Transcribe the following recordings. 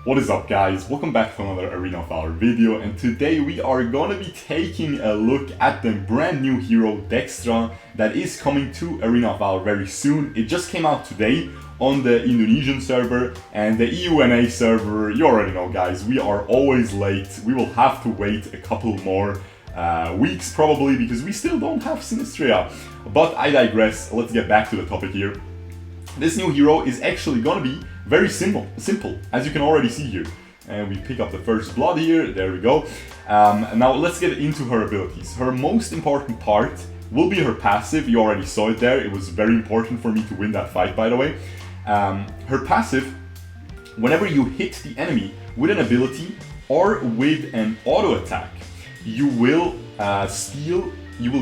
What is up, guys? Welcome back to another Arena of Valor video, and today we are gonna be taking a look at the brand new hero Dextra that is coming to Arena of Valor very soon. It just came out today on the Indonesian server, and the EUNA server, you already know, guys, we are always late. We will have to wait a couple more weeks probably, because we still don't have Sinistria. But I digress. Let's get back to the topic here. This new hero is actually gonna be very simple, as you can already see here. And we pick up the first blood here, there we go. Now let's get into her abilities. Her most important part will be her passive. You already saw it there. It was very important for me to win that fight, by the way. Her passive, whenever you hit the enemy with an ability or with an auto attack, you will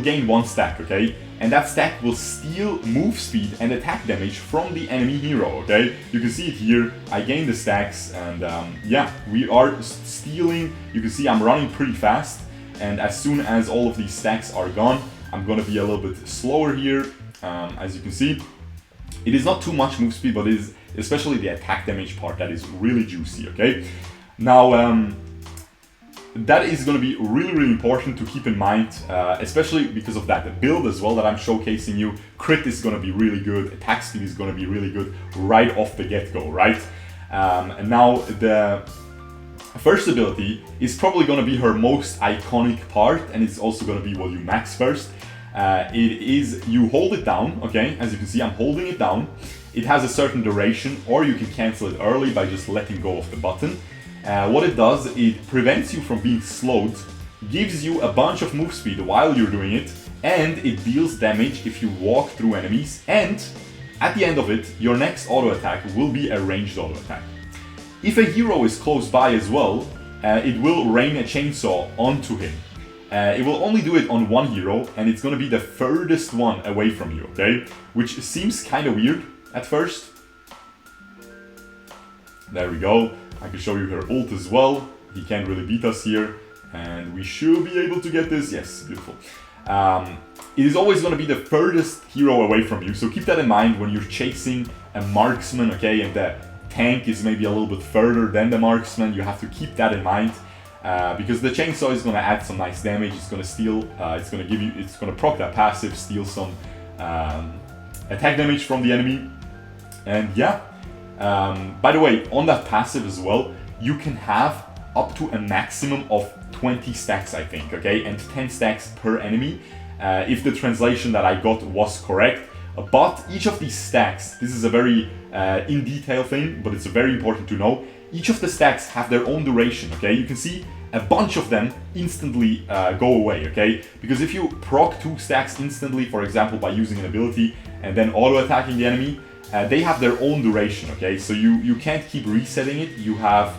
gain 1 stack, okay? And that stack will steal move speed and attack damage from the enemy hero, okay? You can see it here, I gain the stacks, and yeah, we are stealing. You can see I'm running pretty fast, and as soon as all of these stacks are gone, I'm gonna be a little bit slower here. As you can see, it is not too much move speed, but it is especially the attack damage part that is really juicy, okay? Now, that is going to be really important to keep in mind, especially because of that build as well that I'm showcasing you. Crit is going to be really good, attack speed is going to be really good right off the get-go, right? And now the first ability is probably going to be her most iconic part, and it's also going to be what you max first. It is, you hold it down, okay? As you can see, I'm holding it down. It has a certain duration, or you can cancel it early by just letting go of the button. What it does, it prevents you from being slowed, gives you a bunch of move speed while you're doing it, and it deals damage if you walk through enemies, and at the end of it, your next auto attack will be a ranged auto attack. If a hero is close by as well, it will rain a chainsaw onto him. It will only do it on one hero, and it's gonna be the furthest one away from you, okay? Which seems kind of weird at first. There we go. I can show you her ult as well. He can't really beat us here, and we should be able to get this. Yes, beautiful. It is always going to be the furthest hero away from you, so keep that in mind when you're chasing a marksman, okay? And the tank is maybe a little bit further than the marksman. You have to keep that in mind, because the chainsaw is going to add some nice damage. It's going to steal. It's going to proc that passive, steal some attack damage from the enemy, and yeah. By the way, on that passive as well, you can have up to a maximum of 20 stacks, I think, okay? And 10 stacks per enemy, if the translation that I got was correct. But each of these stacks, this is a very in detail thing, but it's very important to know. Each of the stacks have their own duration, okay? You can see a bunch of them instantly go away, okay? Because if you proc 2 stacks instantly, for example, by using an ability and then auto-attacking the enemy, they have their own duration, okay? So you can't keep resetting it. You have,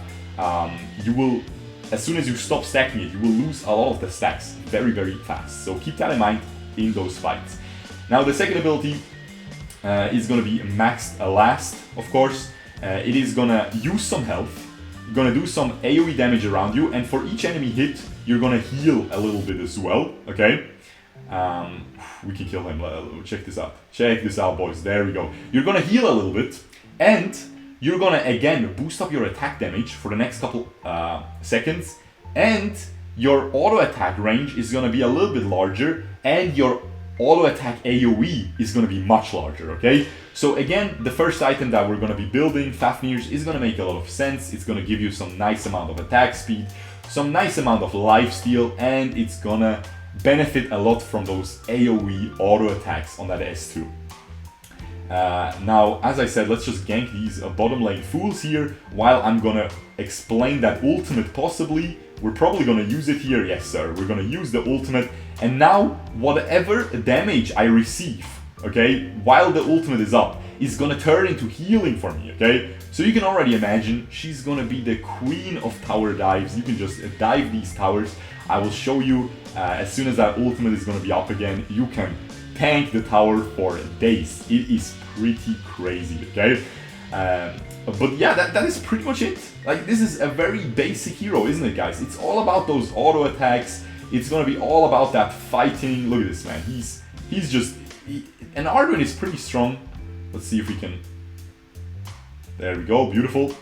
you will, as soon as you stop stacking it, you will lose a lot of the stacks very fast. So keep that in mind in those fights. Now the second ability is gonna be maxed last, of course. It is gonna use some health, gonna do some AoE damage around you, and for each enemy hit, you're gonna heal a little bit as well, okay? We can kill him. Check this out. Check this out, boys. There we go. You're gonna heal a little bit, and you're gonna again boost up your attack damage for the next couple seconds, and your auto attack range is gonna be a little bit larger, and your auto attack AoE is gonna be much larger, okay? So again, the first item that we're gonna be building, Fafnir's, is gonna make a lot of sense. It's gonna give you some nice amount of attack speed, some nice amount of lifesteal, and it's gonna benefit a lot from those AoE auto attacks on that S2. Now, as I said, let's just gank these bottom lane fools here while I'm gonna explain that ultimate possibly. We're probably gonna use it here, yes sir, we're gonna use the ultimate, and now whatever damage I receive, okay, while the ultimate is up, is gonna turn into healing for me, okay? So you can already imagine she's gonna be the queen of tower dives. You can just dive these towers. I will show you as soon as that ultimate is gonna be up again, you can tank the tower for days. It is pretty crazy, okay? But yeah, that is pretty much it. Like, this is a very basic hero, isn't it, guys? It's all about those auto attacks. It's gonna be all about that fighting. Look at this, man. He's just... and Arduin is pretty strong. Let's see if we can... There we go, beautiful.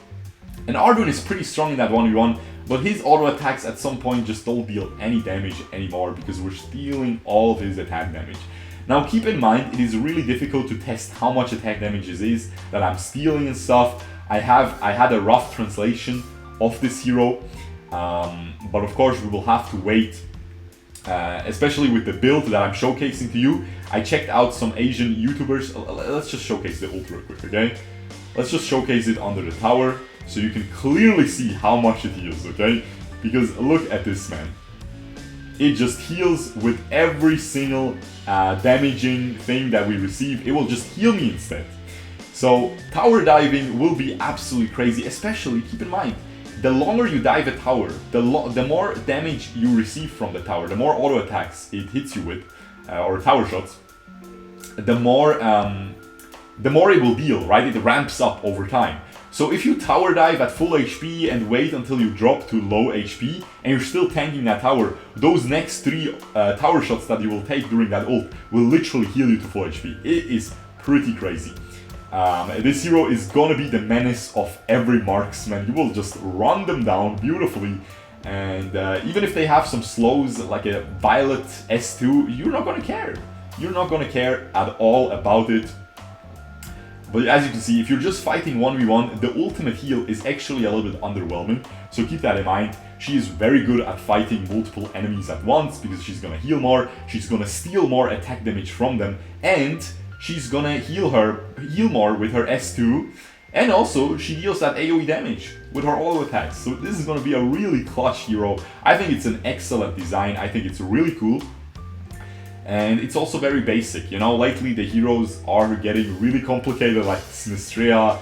And Arduin is pretty strong in that 1v1, but his auto attacks at some point just don't deal any damage anymore because we're stealing all of his attack damage. Now keep in mind, it is really difficult to test how much attack damage this is that I'm stealing and stuff. I had a rough translation of this hero, but of course we will have to wait, especially with the build that I'm showcasing to you. I checked out some Asian YouTubers. Let's just showcase the ult real quick, okay? Let's just showcase it under the tower so you can clearly see how much it heals, okay? Because look at this, man. It just heals with every single damaging thing that we receive. It will just heal me instead. So tower diving will be absolutely crazy, especially keep in mind, the longer you dive a tower, the more damage you receive from the tower, the more auto attacks it hits you with, or tower shots, the more it will deal, right? It ramps up over time. So if you tower dive at full HP and wait until you drop to low HP and you're still tanking that tower, those next 3 tower shots that you will take during that ult will literally heal you to full HP. It is pretty crazy. This hero is gonna be the menace of every marksman. You will just run them down beautifully, and even if they have some slows like a Violet S2, you're not gonna care. You're not gonna care at all about it. But as you can see, if you're just fighting 1v1, the ultimate heal is actually a little bit underwhelming, so keep that in mind. She is very good at fighting multiple enemies at once because she's gonna heal more, she's gonna steal more attack damage from them, and she's gonna heal more with her S2, and also she deals that AoE damage with her auto attacks. So this is gonna be a really clutch hero. I think it's an excellent design, I think it's really cool. And it's also very basic, you know, lately the heroes are getting really complicated, like Sinistrea,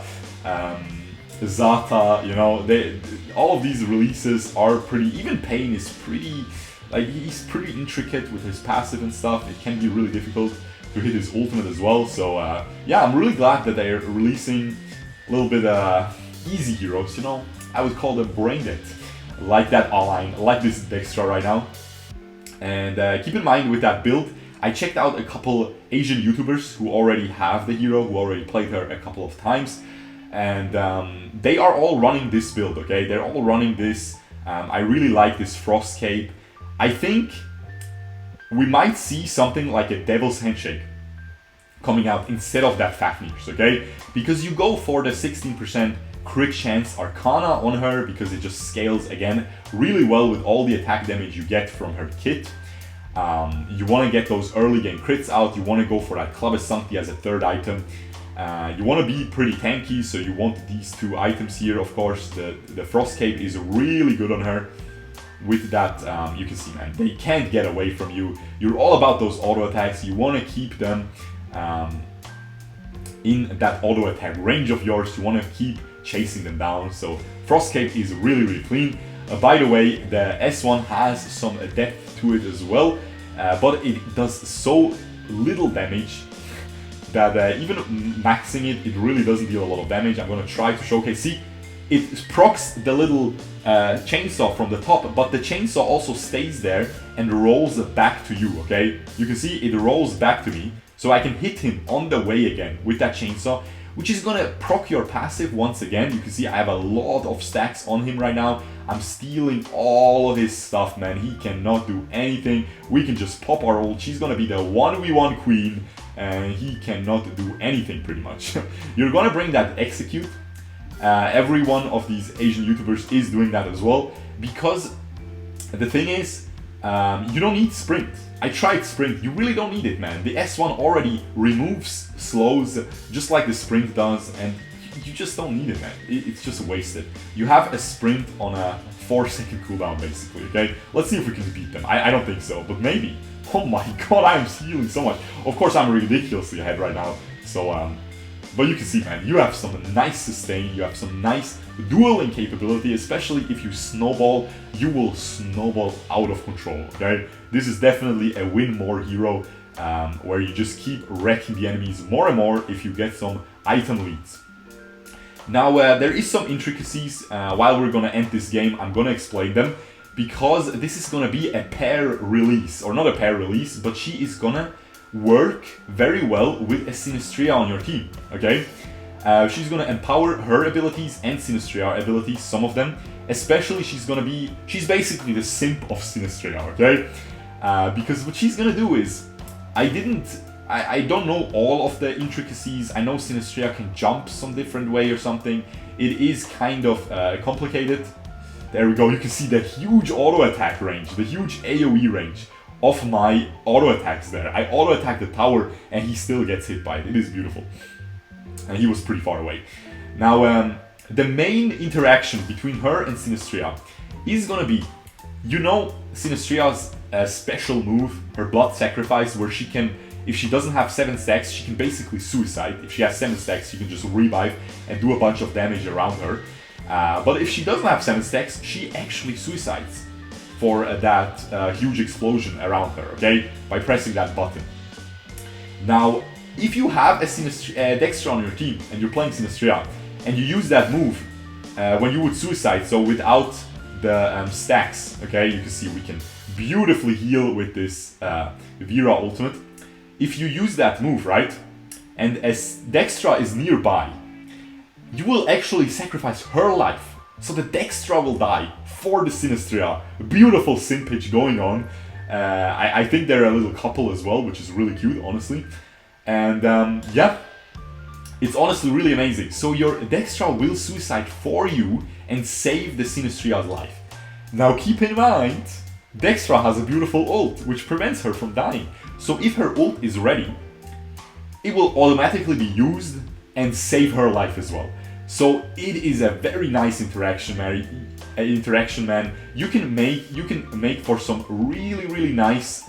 Zata, you know, all of these releases are pretty, even Pain is pretty, like he's pretty intricate with his passive and stuff. It can be really difficult to hit his ultimate as well, so yeah, I'm really glad that they're releasing a little bit easy heroes, you know, I would call them brain dead, like that Align, like this Dextra right now. And keep in mind with that build, I checked out a couple Asian YouTubers who already have the hero, who already played her a couple of times, and they are all running this build, okay? They're all running this. I really like this Frost Cape. I think we might see something like a Devil's Handshake coming out instead of that Fafnir's, okay? Because you go for the 16% crit chance Arcana on her because it just scales again really well with all the attack damage you get from her kit. You want to get those early game crits out, you want to go for that Club Sancti as a 3rd item. You want to be pretty tanky, so you want these 2 items here, of course. The Frost Cape is really good on her. With that, you can see, man, they can't get away from you. You're all about those auto attacks, you want to keep them in that auto attack range of yours, you want to keep chasing them down. So Frost Cape is really, really clean. By the way, the S1 has some depth to it as well, but it does so little damage that even maxing it, it really doesn't deal a lot of damage. I'm going to try to showcase. See, it procs the little chainsaw from the top, but the chainsaw also stays there and rolls back to you, okay? You can see it rolls back to me, so I can hit him on the way again with that chainsaw, which is gonna proc your passive once again. You can see I have a lot of stacks on him right now. I'm stealing all of his stuff, man. He cannot do anything. We can just pop our ult. She's gonna be the 1v1 queen, and he cannot do anything pretty much. You're gonna bring that execute. Every one of these Asian YouTubers is doing that as well, because the thing is, you don't need sprint. I tried sprint, you really don't need it, man. The S1 already removes slows just like the sprint does, and you just don't need it, man. It's just wasted. You have a sprint on a 4-second cooldown basically, okay? Let's see if we can beat them. I don't think so, but maybe. Oh my god, I am healing so much. Of course I'm ridiculously ahead right now, so but you can see, man, you have some nice sustain, you have some nice dueling capability, especially if you snowball, you will snowball out of control, okay? This is definitely a win more hero, where you just keep wrecking the enemies more and more if you get some item leads. Now, there is some intricacies. While we're gonna end this game, I'm gonna explain them, because this is gonna be a pair release, or not a pair release, but she is gonna work very well with a Sinistrea on your team, okay? She's gonna empower her abilities and Sinistrea abilities, some of them. Especially she's basically the simp of Sinistrea, okay? Because what she's gonna do is, I don't know all of the intricacies. I know Sinistrea can jump some different way or something. It is kind of complicated. There we go, you can see the huge auto attack range, the huge AoE range of my auto attacks there. I auto attack the tower and he still gets hit by it. It is beautiful. And he was pretty far away. Now, the main interaction between her and Sinistrea is gonna be, you know, Sinistrea's special move, her blood sacrifice, where she can, if she doesn't have 7 stacks, she can basically suicide. If she has 7 stacks, she can just revive and do a bunch of damage around her. But if she doesn't have 7 stacks, she actually suicides for that huge explosion around her, okay? By pressing that button. Now, if you have a Dextra on your team and you're playing Sinistrea, and you use that move when you would suicide, so without the stacks, okay? You can see we can beautifully heal with this Vera ultimate. If you use that move, right? And as Dextra is nearby, you will actually sacrifice her life. So the Dextra will die for the Sinistrea. Beautiful simpage going on. I think they're a little couple as well, which is really cute, honestly. And yeah, it's honestly really amazing. So your Dextra will suicide for you and save the Sinistrea's life. Now keep in mind, Dextra has a beautiful ult, which prevents her from dying. So if her ult is ready, it will automatically be used and save her life as well. So it is a very nice interaction, man. You can make for some really nice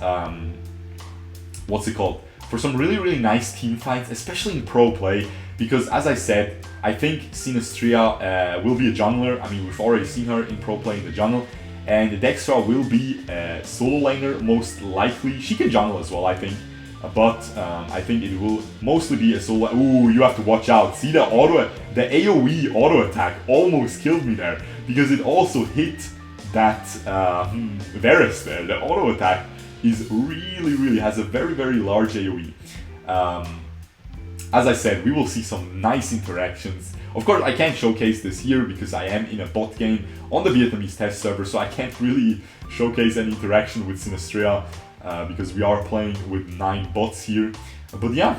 what's it called? For some really nice team fights, especially in pro play, because as I said, I think Sinistrea will be a jungler. I mean, we've already seen her in pro play in the jungle, and Dextra will be a solo laner most likely. She can jungle as well, I think, but I think it will mostly be a solo. Ooh, you have to watch out. See the AoE auto attack almost killed me there, because it also hit that Varus there. The auto attack is really has a very large AoE. As I said, we will see some nice interactions. Of course, I can't showcase this here because I am in a bot game on the Vietnamese test server, so I can't really showcase any interaction with Sinistrea because we are playing with 9 bots here. But yeah,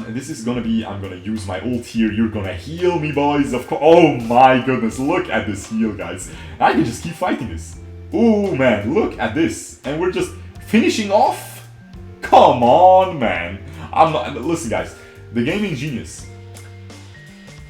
this is gonna be, I'm gonna use my ult here. You're gonna heal me, boys, of course. Oh my goodness, look at this heal, guys. I can just keep fighting this. Oh man, look at this. And we're just finishing off? Come on, man. Listen, guys, the gaming genius.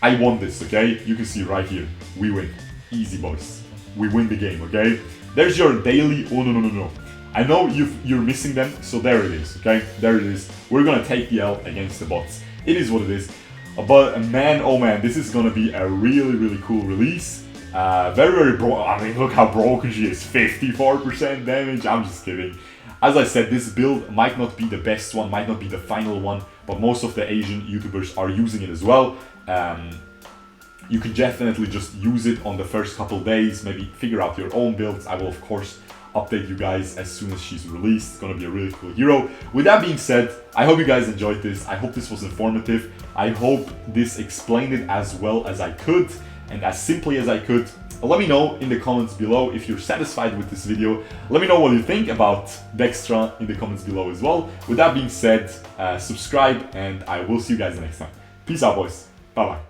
I won this, okay? You can see right here. We win. Easy, boys. We win the game, okay? There's your daily. Oh, no. I know you're missing them, so there it is, okay? There it is. We're gonna take the L against the bots. It is what it is. But man, oh man, this is gonna be a really cool release. Very broken. I mean, look how broken she is. 54% damage. I'm just kidding. As I said, this build might not be the best one, might not be the final one, but most of the Asian YouTubers are using it as well. You can definitely just use it on the first couple days, maybe figure out your own builds. I will, of course, update you guys as soon as she's released. It's gonna be a really cool hero. With that being said, I hope you guys enjoyed this. I hope this was informative. I hope this explained it as well as I could and as simply as I could. Let me know in the comments below if you're satisfied with this video. Let me know what you think about Dextra in the comments below as well. With that being said, subscribe and I will see you guys next time. Peace out, boys. Bye-bye.